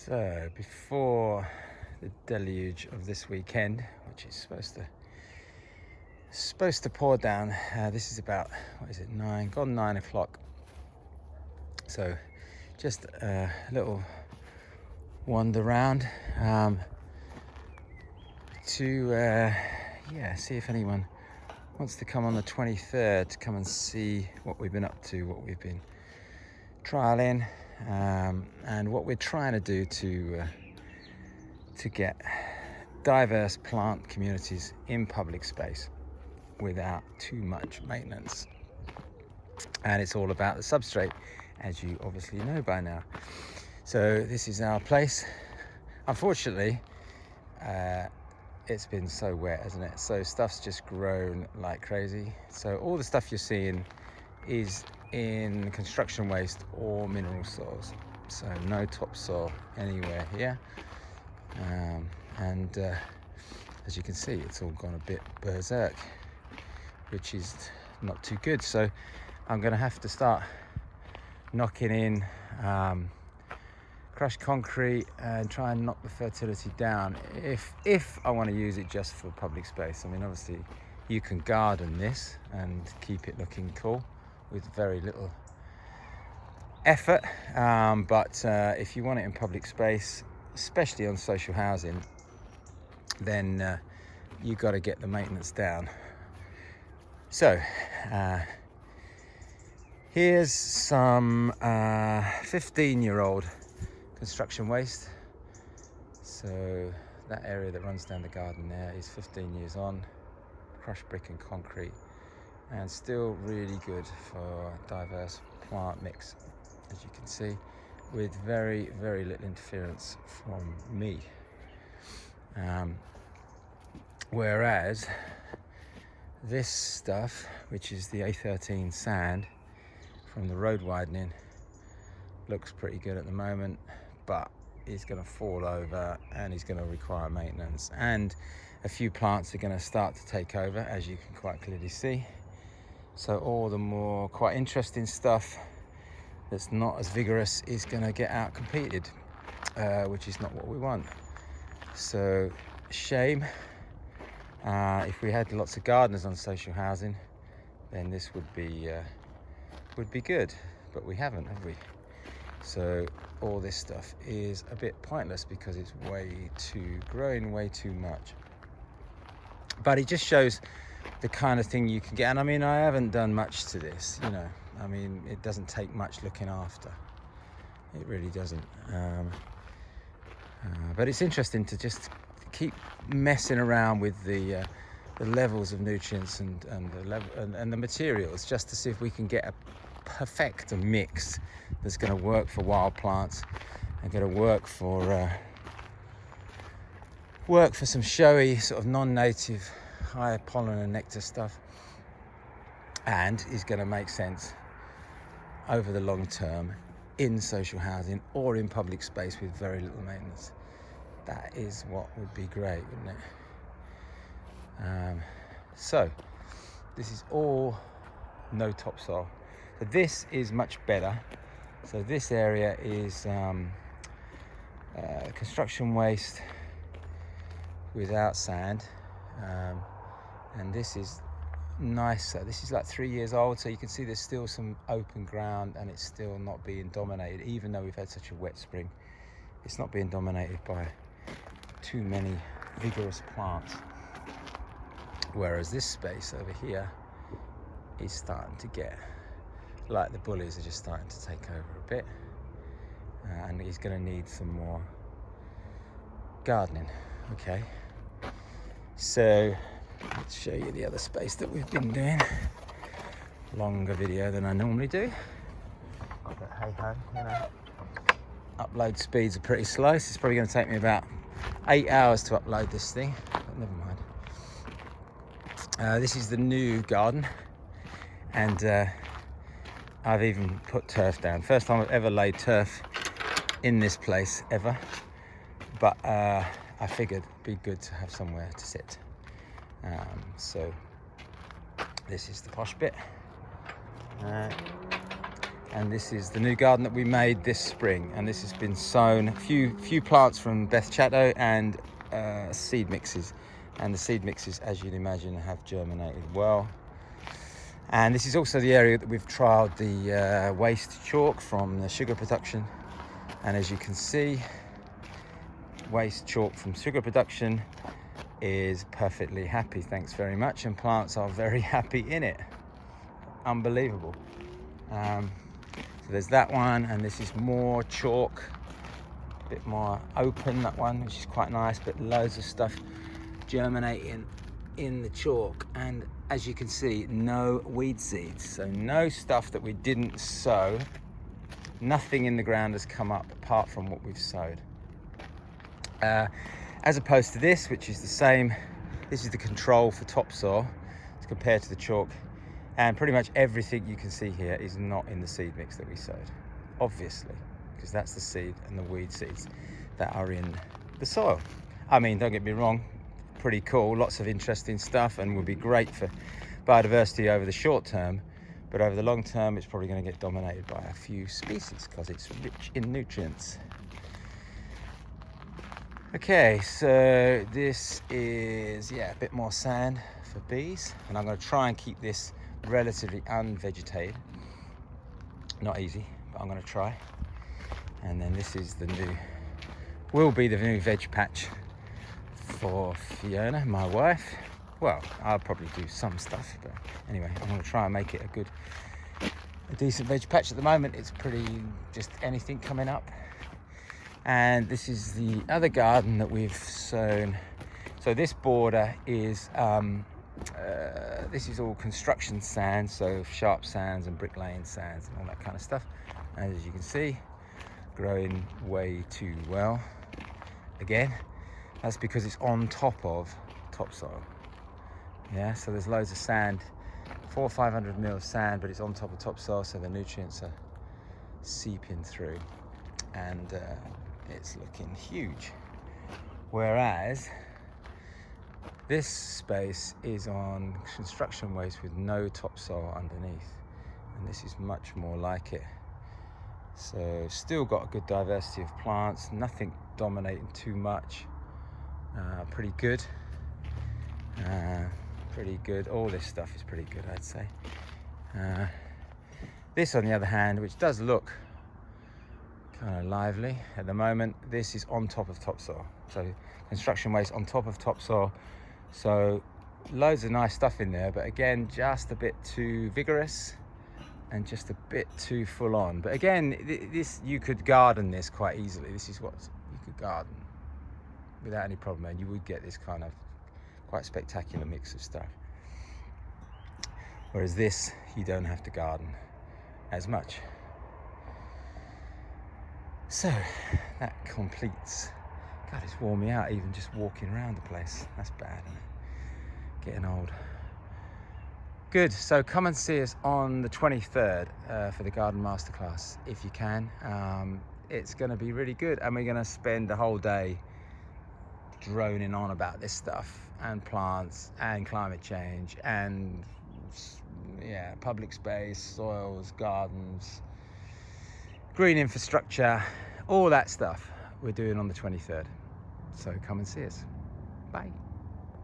So before the deluge of this weekend, which is supposed to pour down, this is about, what is it, 9 o'clock. So just a little wander around to see if anyone wants to come on the 23rd to come and see what we've been up to, what we've been trialing, and what we're trying to do to get diverse plant communities in public space without too much maintenance. And it's all about the substrate, as you obviously know by now. So this is our place. Unfortunately, it's been so wet, hasn't it? So stuff's just grown like crazy. So all the stuff you're seeing is in construction waste or mineral soils. So no topsoil anywhere here. And as you can see, it's all gone a bit berserk, which is not too good. So I'm going to have to start knocking in crushed concrete and try and knock the fertility down if I want to use it just for public space. I mean, obviously you can garden this and keep it looking cool with very little effort, but if you want it in public space, especially on social housing, then you got to get the maintenance down. So here's some 15-year-old construction waste. So that area that runs down the garden there is 15 years on, crushed brick and concrete, and still really good for diverse plant mix, as you can see, with very, very little interference from me. Whereas this stuff, which is the A13 sand from the road widening, looks pretty good at the moment, but is going to fall over and is going to require maintenance, and a few plants are going to start to take over, as you can quite clearly see. So all the more quite interesting stuff that's not as vigorous is going to get out competed, which is not what we want. So shame. If we had lots of gardeners on social housing, then this would be good, but we haven't, have we? So all this stuff is a bit pointless because it's growing way too much. But it just shows the kind of thing you can get. And I mean, I haven't done much to this, you know. I mean, it doesn't take much looking after. It really doesn't. But it's interesting to just keep messing around with the levels of nutrients and the materials, just to see if we can perfect a mix that's going to work for wild plants and going to work for some showy sort of non-native high pollen and nectar stuff, and is going to make sense over the long term in social housing or in public space with very little maintenance. That is what would be great, wouldn't it? So this is all no topsoil. So this is much better. So this area is construction waste without sand, and this is nicer. This is like 3 years old, so you can see there's still some open ground and it's still not being dominated, even though we've had such a wet spring. It's not being dominated by too many vigorous plants, whereas this space over here is starting to get, like, the bullies are just starting to take over a bit, and he's going to need some more gardening. Okay, so let's show you the other space that we've been doing. Longer video than I normally do, but hey ho, you know, upload speeds are pretty slow, so it's probably going to take me about 8 hours to upload this thing, but never mind. This is the new garden, and I've even put turf down. First time I've ever laid turf in this place ever, but I figured it'd be good to have somewhere to sit. So this is the posh bit. And this is the new garden that we made this spring, and this has been sown, a few plants from Beth Chatto and seed mixes, and the seed mixes, as you'd imagine, have germinated well. And this is also the area that we've trialled the waste chalk from the sugar production, and as you can see, waste chalk from sugar production is perfectly happy, thanks very much, and plants are very happy in it. Unbelievable. So there's that one, and this is more chalk, a bit more open, that one, which is quite nice, but loads of stuff germinating in the chalk. And as you can see, no weed seeds, so no stuff that we didn't sow. Nothing in the ground has come up apart from what we've sowed. As opposed to this, which is the same, this is the control for topsoil as compared to the chalk. And pretty much everything you can see here is not in the seed mix that we sowed, obviously, because that's the seed and the weed seeds that are in the soil. I mean, don't get me wrong, pretty cool, lots of interesting stuff, and would be great for biodiversity over the short term, but over the long term, it's probably going to get dominated by a few species because it's rich in nutrients. Okay, so this is, a bit more sand for bees, and I'm going to try and keep this relatively unvegetated. Not easy, but I'm going to try. And then this is will be the new veg patch for Fiona, my wife. Well, I'll probably do some stuff, but anyway, I'm going to try and make it a decent veg patch. At the moment, it's pretty just anything coming up. And this is the other garden that we've sown. So this border is this is all construction sand, so sharp sands and bricklaying sands and all that kind of stuff. And as you can see, growing way too well. Again, that's because it's on top of topsoil. Yeah, so there's loads of sand, 400 or 500 mil of sand, but it's on top of topsoil, so the nutrients are seeping through, and it's looking huge. Whereas this space is on construction waste with no topsoil underneath, and this is much more like it. So still got a good diversity of plants, nothing dominating too much. Pretty good. Pretty good. All this stuff is pretty good, I'd say. This, on the other hand, which does look kind of lively at the moment, this is on top of topsoil. So construction waste on top of topsoil. So loads of nice stuff in there, but again, just a bit too vigorous and just a bit too full on. But again, this, you could garden this quite easily. This is what you could garden without any problem, and you would get this kind of quite spectacular mix of stuff. Whereas this, you don't have to garden as much. So that completes. God, it's worn me out even just walking around the place. That's bad, isn't it? Getting old. Good, so come and see us on the 23rd for the garden masterclass if you can. It's going to be really good, and we're going to spend the whole day droning on about this stuff and plants and climate change and public space, soils, gardens, green infrastructure, all that stuff we're doing on the 23rd. So come and see us. Bye.